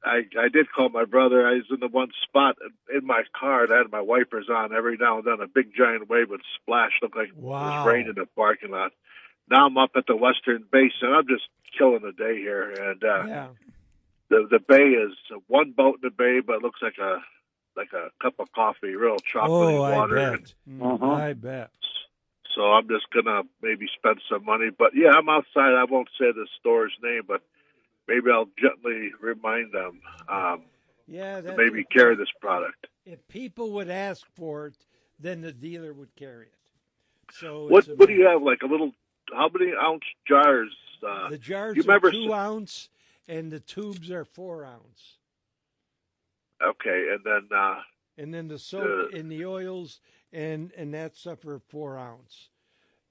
I did call my brother. I was in the one spot in my car and I had my wipers on. Every now and then a big giant wave would splash, look like it was raining in the parking lot. Now I'm up at the Western Basin. I'm just killing the day here. And the bay is one boat in the bay, but it looks like a cup of coffee, real chocolatey water. I bet. So I'm just going to maybe spend some money. But, yeah, I'm outside. I won't say the store's name, but maybe I'll gently remind them to maybe carry this product. If people would ask for it, then the dealer would carry it. So what do you have, like a little, how many ounce jars? The jars are 2 ounce, and the tubes are 4 ounce. Okay, and then the soap in the oils and that stuff are 4 ounce.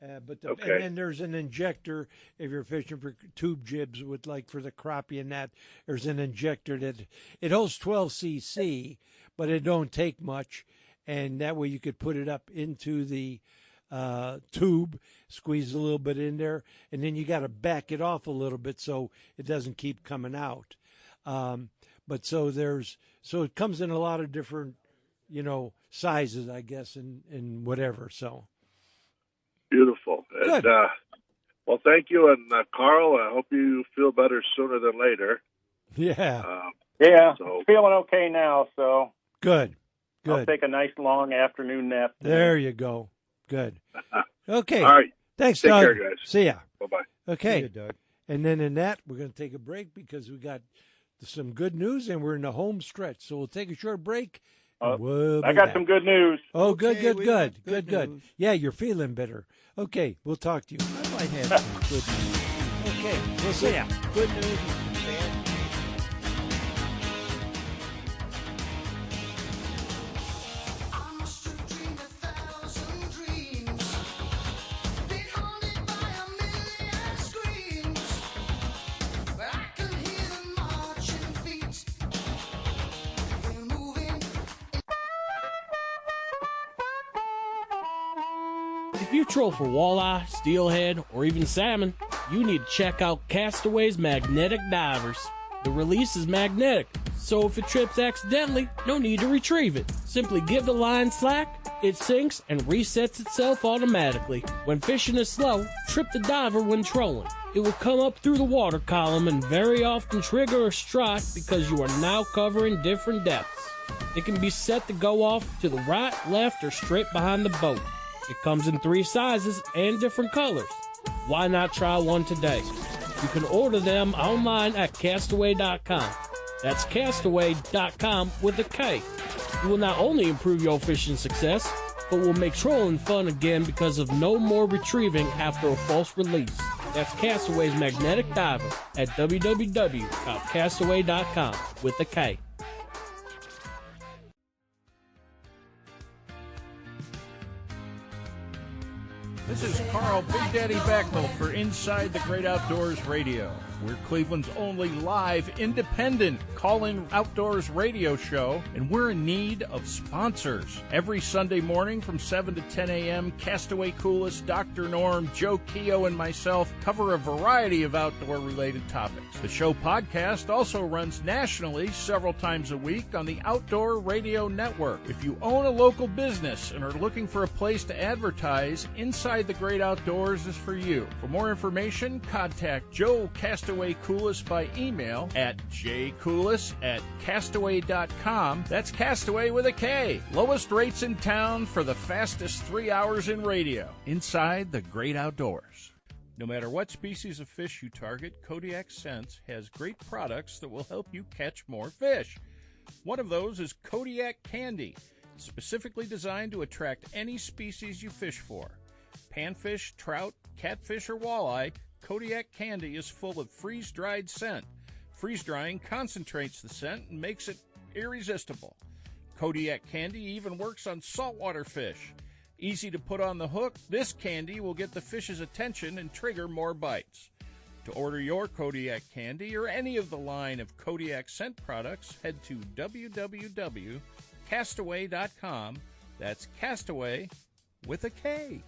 And then there's an injector if you're fishing for tube jibs with for the crappie and that. There's an injector that it holds 12 cc, but it don't take much, and that way you could put it up into the tube, squeeze a little bit in there, and then you got to back it off a little bit so it doesn't keep coming out. So it comes in a lot of different, sizes, I guess, and whatever. So beautiful. Good. And, well, thank you, and Carl, I hope you feel better sooner than later. Yeah. Feeling okay now. So good. I'll take a nice long afternoon nap. There you go. Good. Okay. All right. Thanks, Take Doug. care, guys. See ya. Bye-bye. Okay. See ya, Doug. And then in that, we're going to take a break because we got some good news, and we're in the home stretch. So we'll take a short break. I got some good news. Oh, good. News. Yeah, you're feeling better. Okay, we'll talk to you. I might have some good news. Okay, we'll see ya. Good news and some bad news. If you troll for walleye, steelhead, or even salmon, you need to check out Castaway's Magnetic Divers. The release is magnetic, so if it trips accidentally, no need to retrieve it. Simply give the line slack, it sinks and resets itself automatically. When fishing is slow, trip the diver when trolling. It will come up through the water column and very often trigger a strike because you are now covering different depths. It can be set to go off to the right, left, or straight behind the boat. It comes in 3 sizes and different colors. Why not try one today? You can order them online at Castaway.com. That's Castaway.com with a K. It will not only improve your fishing success, but will make trolling fun again because of no more retrieving after a false release. That's Castaway's Magnetic Diver at www.castaway.com with a K. This is Carl Big Daddy Backnell for Inside the Great Outdoors Radio. We're Cleveland's only live, independent call-in outdoors radio show, and we're in need of sponsors. Every Sunday morning from 7 to 10 a.m., Castaway Coolest, Dr. Norm, Joe Keogh, and myself cover a variety of outdoor-related topics. The show podcast also runs nationally several times a week on the Outdoor Radio Network. If you own a local business and are looking for a place to advertise, Inside the Great Outdoors is for you. For more information, contact Joe Castaway Castaway Coolest by email at jcoolis@castaway.com. That's Castaway with a K. Lowest rates in town for the fastest 3 hours in radio. Inside the great outdoors. No matter what species of fish you target, Kodiak Scents has great products that will help you catch more fish. One of those is Kodiak Candy, specifically designed to attract any species you fish for. Panfish, trout, catfish, or walleye, Kodiak Candy is full of freeze-dried scent. Freeze-drying concentrates the scent and makes it irresistible. Kodiak Candy even works on saltwater fish. Easy to put on the hook, this candy will get the fish's attention and trigger more bites. To order your Kodiak Candy or any of the line of Kodiak scent products, head to www.castaway.com. That's Castaway with a K.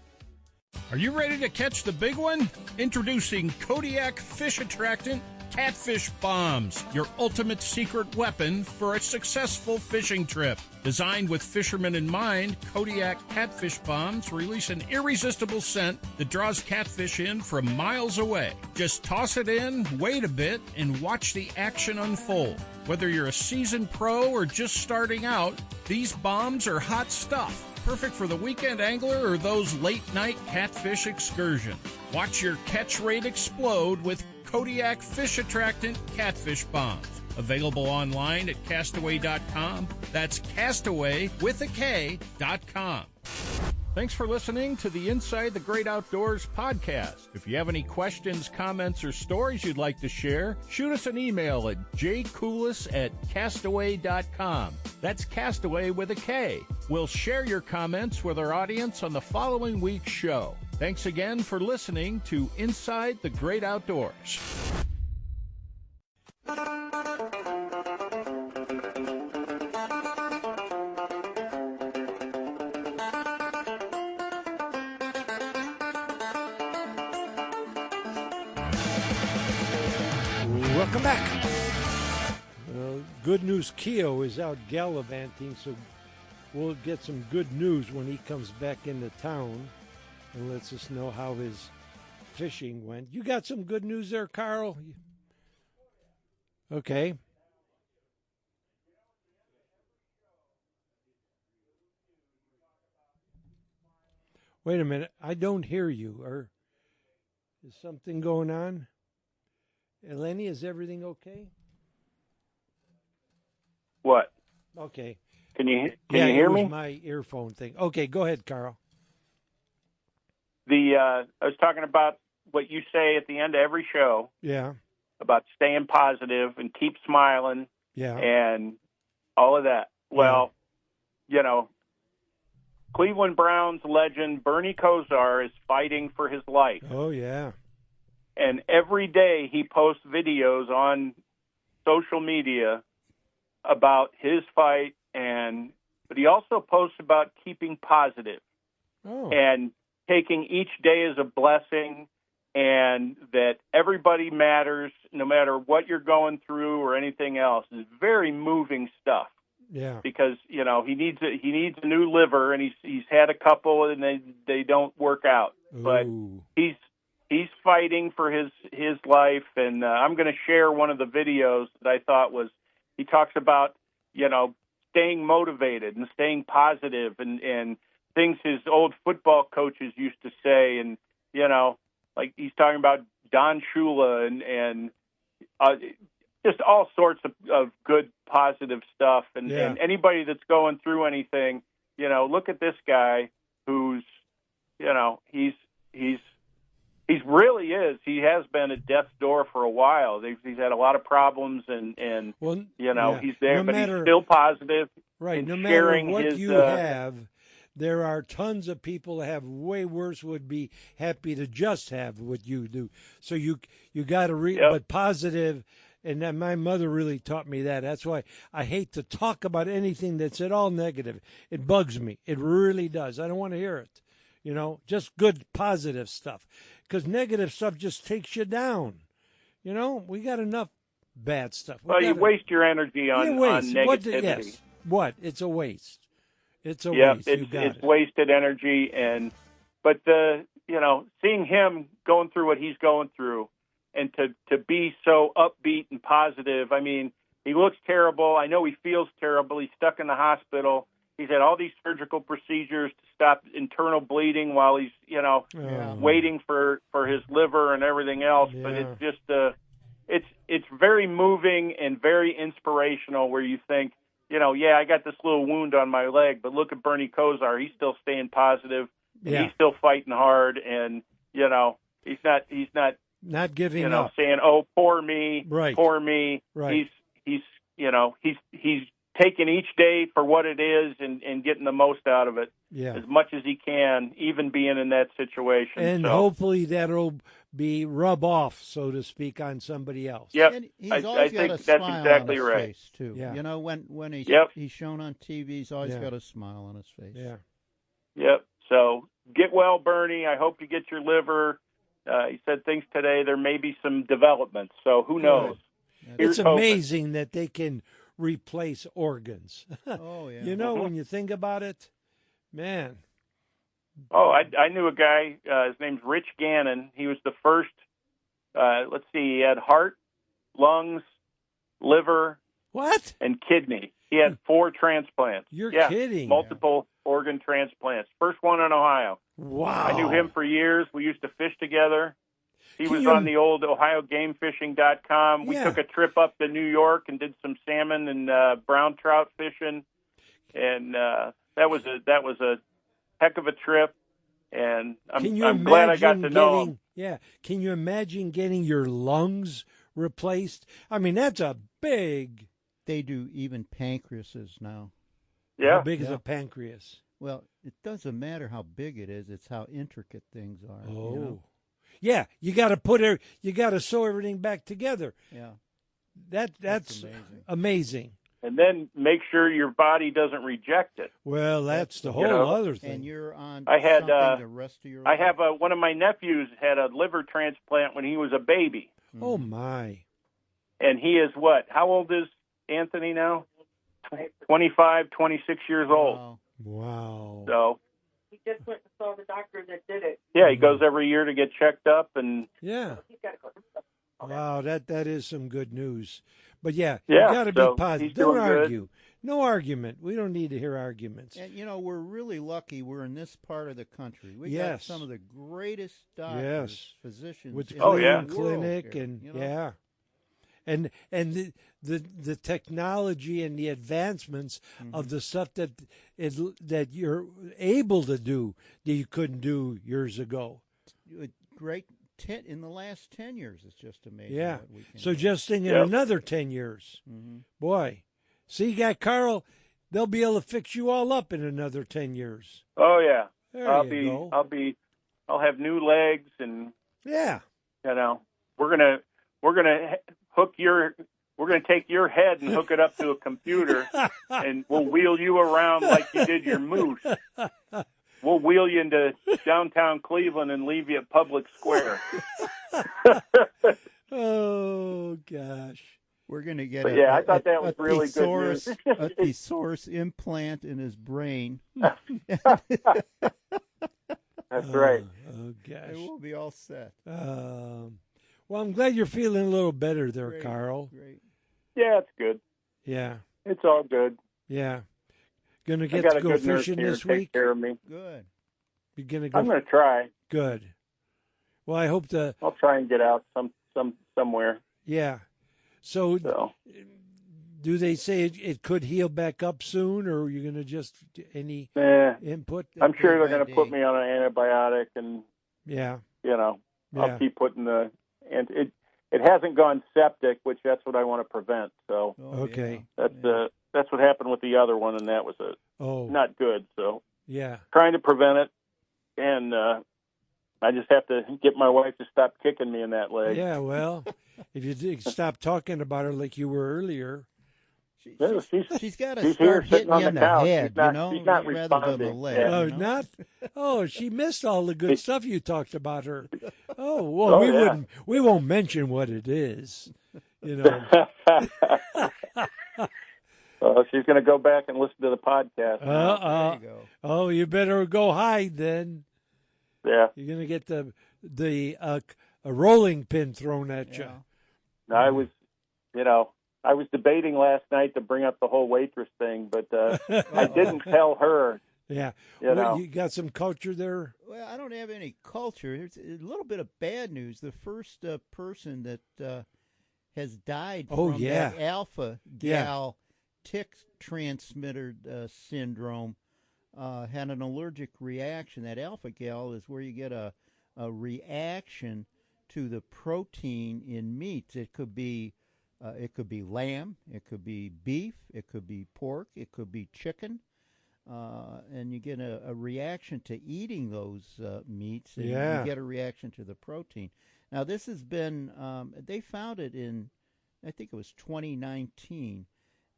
Are you ready to catch the big one? Introducing Kodiak Fish Attractant Catfish Bombs, your ultimate secret weapon for a successful fishing trip. Designed with fishermen in mind, Kodiak Catfish Bombs release an irresistible scent that draws catfish in from miles away. Just toss it in, wait a bit, and watch the action unfold. Whether you're a seasoned pro or just starting out, these bombs are hot stuff. Perfect for the weekend angler or those late-night catfish excursions. Watch your catch rate explode with Kodiak Fish Attractant Catfish Bombs. Available online at castaway.com. That's Castaway with a K.com. Thanks for listening to the Inside the Great Outdoors podcast. If you have any questions, comments, or stories you'd like to share, shoot us an email at jcoolis@castaway.com. That's Castaway with a K. We'll share your comments with our audience on the following week's show. Thanks again for listening to Inside the Great Outdoors. Welcome back. Good News Keo is out gallivanting, so we'll get some good news when he comes back into town and lets us know how his fishing went. You got some good news there, Carl? Okay. Wait a minute. I don't hear you. Or is something going on? Eleni, is everything okay? What? Okay. Can you Yeah, hear it was me? my earphone thing. Okay, go ahead, Carl. I was talking about what you say at the end of every show Yeah, about staying positive and keep smiling yeah. and all of that. Well, you know, Cleveland Browns legend Bernie Kosar is fighting for his life. Oh, yeah. And every day he posts videos on social media about his fight, but he also posts about keeping positive and taking each day as a blessing, and that everybody matters no matter what you're going through or anything else. Is very moving stuff. Yeah. Because, you know, he needs a new liver, and he's had a couple and they don't work out. But he's fighting for his life, and I'm going to share one of the videos that I thought was, he talks about, you know, staying motivated and staying positive and things his old football coaches used to say. And, you know, like he's talking about Don Shula and just all sorts of good, positive stuff. And anybody that's going through anything, you know, look at this guy who's, you know, he really is. He has been at death's door for a while. He's had a lot of problems, and you know, he's there, but he's still positive. Right. No matter sharing what his, you have, there are tons of people that have way worse, would be happy to just have what you do. So you got to but positive. And then my mother really taught me that. That's why I hate to talk about anything that's at all negative. It bugs me. It really does. I don't want to hear it. You know, just good, positive stuff. Because negative stuff just takes you down. You know, we got enough bad stuff. You waste your energy on negativity. What? It's a waste. It's a waste. It's wasted energy. But you know, seeing him going through what he's going through, and to be so upbeat and positive. I mean, he looks terrible. I know he feels terrible. He's stuck in the hospital. He's had all these surgical procedures to stop internal bleeding while he's, waiting for his liver and everything else. Yeah. But it's just, it's very moving and very inspirational where you think, I got this little wound on my leg, but look at Bernie Kosar. He's still staying positive. And Yeah. he's still fighting hard. And, he's not giving up, up. saying, "Oh, poor me, Right. poor me." Right. He's taking each day for what it is and getting the most out of it Yeah. as much as he can, even being in that situation. And so, hopefully that'll be rub off, so to speak, on somebody else. Yep. And he's I always got think a that's smile exactly on his right. face too. Yeah. When he's Yep. he's shown on TV, he's always Yeah. got a smile on his face. Yeah. Yep. So get well, Bernie. I hope you get your liver. He said things today. There may be some developments. So who knows? Here's It's hoping. amazing that they can replace organs. Oh yeah. When you think about it, man. Oh, I knew a guy. His name's Rich Gannon. He was the first. Let's see. He had heart, lungs, liver, What? and kidney. He had 4 transplants. You're yeah, kidding. Multiple organ transplants. First one in Ohio. Wow. I knew him for years. We used to fish together. He Can was you- on the old OhioGameFishing.com. We Yeah. took a trip up to New York and did some salmon and brown trout fishing, and that was a heck of a trip. And I'm glad I got to know him. Yeah. Can you imagine getting your lungs replaced? I mean, that's a big. They do even pancreases now. Yeah. How big is a pancreas? Well, it doesn't matter how big it is; it's how intricate things are. Oh. you know? Yeah, you got to sew everything back together. Yeah. That's amazing. amazing. And then make sure your body doesn't reject it. Well, that's the whole You know, other thing. And you're on I had something the rest of your life. I have one of my nephews had a liver transplant when he was a baby, Oh my. and he is what? How old is Anthony now? 25, 26 years old. Wow. Wow. So He just went and saw the doctor that did it. yeah, he goes every year to get checked up, and Yeah. He's got to go. Wow, that is some good news. But yeah, Yeah, you got to so be positive. he's Don't doing good. argue. No argument. We don't need to hear arguments. And we're really lucky. We're in this part of the country. We got Yes. some of the greatest doctors, Yes. physicians With in Cleveland the world Clinic here, and you know? yeah. And the technology and the advancements of the stuff that you're able to do that you couldn't do years ago. Great in the last 10 years. It's just amazing. Yeah. What we can So do. just think in Yep. another 10 years. Mhm. Boy. See, you got Carl, they'll be able to fix you all up in another 10 years. oh yeah, There I'll you go. I'll have new legs, and Yeah. we're gonna take your head and hook it up to a computer, and we'll wheel you around like you did your moose. We'll wheel you into downtown Cleveland and leave you at Public Square. Oh, gosh. We're going to get But yeah, I thought that was really good news. a thesaurus implant in his brain. That's right. Oh, gosh. And we'll be all set. Well, I'm glad you're feeling a little better there, Great, Carl. Great. Yeah, it's good. Yeah. It's all good. Yeah. Gonna I get got to a go good nurse fishing here this to take week? care of me. Good. You're gonna go. I'm going to try. Good. Well, I hope to. I'll try and get out somewhere. Yeah. So, So do they say it could heal back up soon, or are you gonna just any input? I'm sure they're day going by to put day. me on an antibiotic, and Yeah. I'll Yeah. keep putting and it hasn't gone septic, which that's what I want to prevent. So Oh, Okay. that's what happened with the other one, and that was Oh. not good. So Yeah. trying to prevent it, and I just have to get my wife to stop kicking me in that leg. Yeah. Well, if you stop talking about her like you were earlier. Yeah, She's got to she's here start sitting hitting on you in the the couch. head, She's not- you know, she's not rather than the responding. leg. Yeah. Oh, you know? not. Oh, she missed all the good stuff you talked about her. Oh, well, Oh, we yeah. wouldn't. We won't mention what it is. You know. She's going to go back and listen to the podcast. There you go. Oh, you better go hide then. Yeah. You're gonna get the rolling pin thrown at you. I was, I was debating last night to bring up the whole waitress thing, but I didn't tell her. Yeah. You got some culture there? Well, I don't have any culture. There's a little bit of bad news. The first person that has died from that alpha gal tick transmitter syndrome had an allergic reaction. That alpha gal is where you get a reaction to the protein in meats. It could be lamb, it could be beef, it could be pork, it could be chicken. And you get a reaction to eating those meats, and you get a reaction to the protein. Now, this has been, they found it in, I think it was 2019,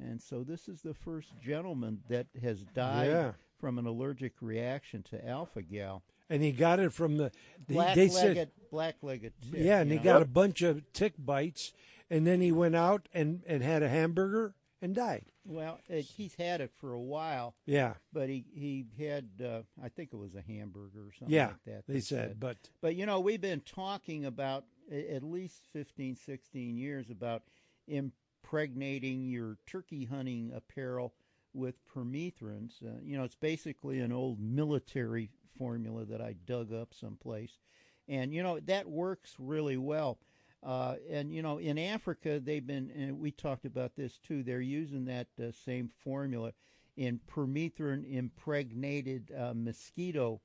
and so this is the first gentleman that has died from an allergic reaction to alpha-gal. And he got it from the black-legged tick. Yeah, and he got a bunch of tick bites, and then he went out and had a hamburger and died. Well, he's had it for a while. Yeah. But he had, I think it was a hamburger or something like that. They said. But, we've been talking about at least 15, 16 years about impregnating your turkey hunting apparel with permethrins. It's basically an old military formula that I dug up someplace. And, that works really well. In Africa, they've been, and we talked about this too, they're using that same formula in permethrin impregnated mosquito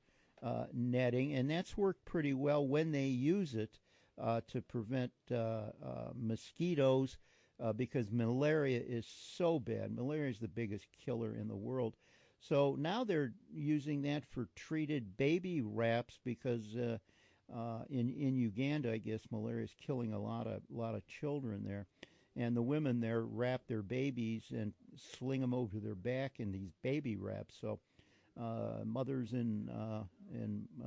netting, and that's worked pretty well when they use it to prevent mosquitoes because malaria is so bad. Malaria is the biggest killer in the world. So now they're using that for treated baby wraps because in Uganda, I guess malaria is killing a lot of children there, and the women there wrap their babies and sling them over their back in these baby wraps. So mothers in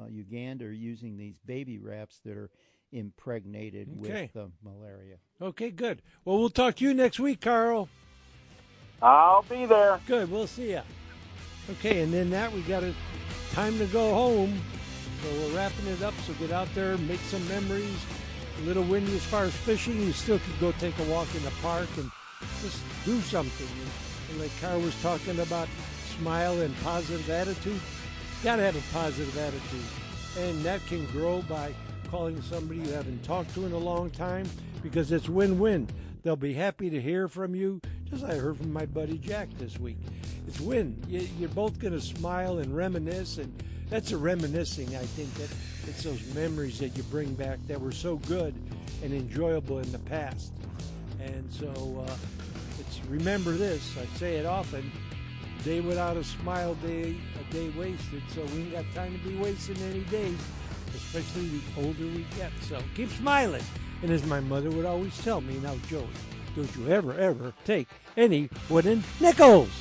Uganda are using these baby wraps that are impregnated with malaria. Okay, good. Well, we'll talk to you next week, Carl. I'll be there. Good. We'll see you. Okay, and then we got time to go home. So we're wrapping it up, so get out there, make some memories. A little windy as far as fishing. You still could go take a walk in the park and just do something. And like Carl was talking about, smile and positive attitude. You got to have a positive attitude. And that can grow by calling somebody you haven't talked to in a long time because it's win-win. They'll be happy to hear from you, just like I heard from my buddy Jack this week. It's win. You're both going to smile and reminisce, and that's a reminiscing. I think that it's those memories that you bring back that were so good and enjoyable in the past. And so it's remember this. I say it often. Day without a smile, a day wasted. So we ain't got time to be wasting any days, especially the older we get. So keep smiling. And as my mother would always tell me, now, Joey, don't you ever take any wooden nickels.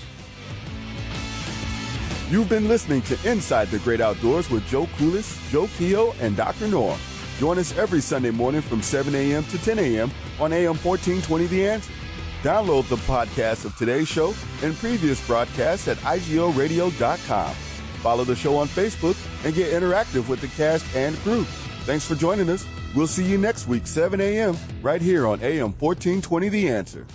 You've been listening to Inside the Great Outdoors with Joe Kulis, Joe Keogh, and Dr. Norm. Join us every Sunday morning from 7 a.m. to 10 a.m. on AM 1420 The Answer. Download the podcast of today's show and previous broadcasts at IGOradio.com. Follow the show on Facebook and get interactive with the cast and crew. Thanks for joining us. We'll see you next week, 7 a.m., right here on AM 1420 The Answer.